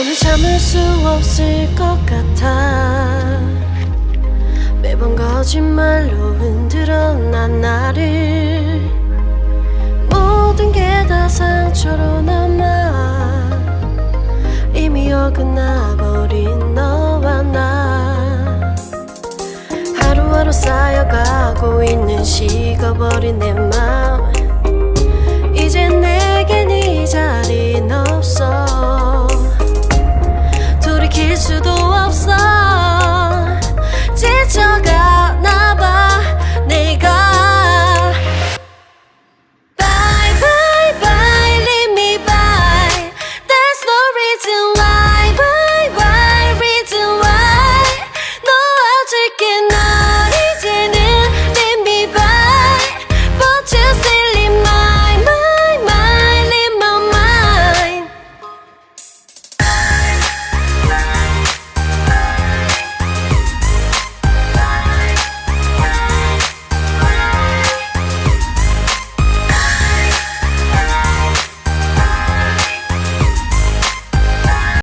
너는 참을 수 없을 것 같아. 매번 거짓말로 흔들어 난 나를. 모든 게 다 상처로 남아 이미 어긋나버린 너와 나. 하루하루 쌓여가고 있는 식어버린 내 맘. 이제 내겐 이 자리는 없어. 돌이킬 수도 없어. 지쳐가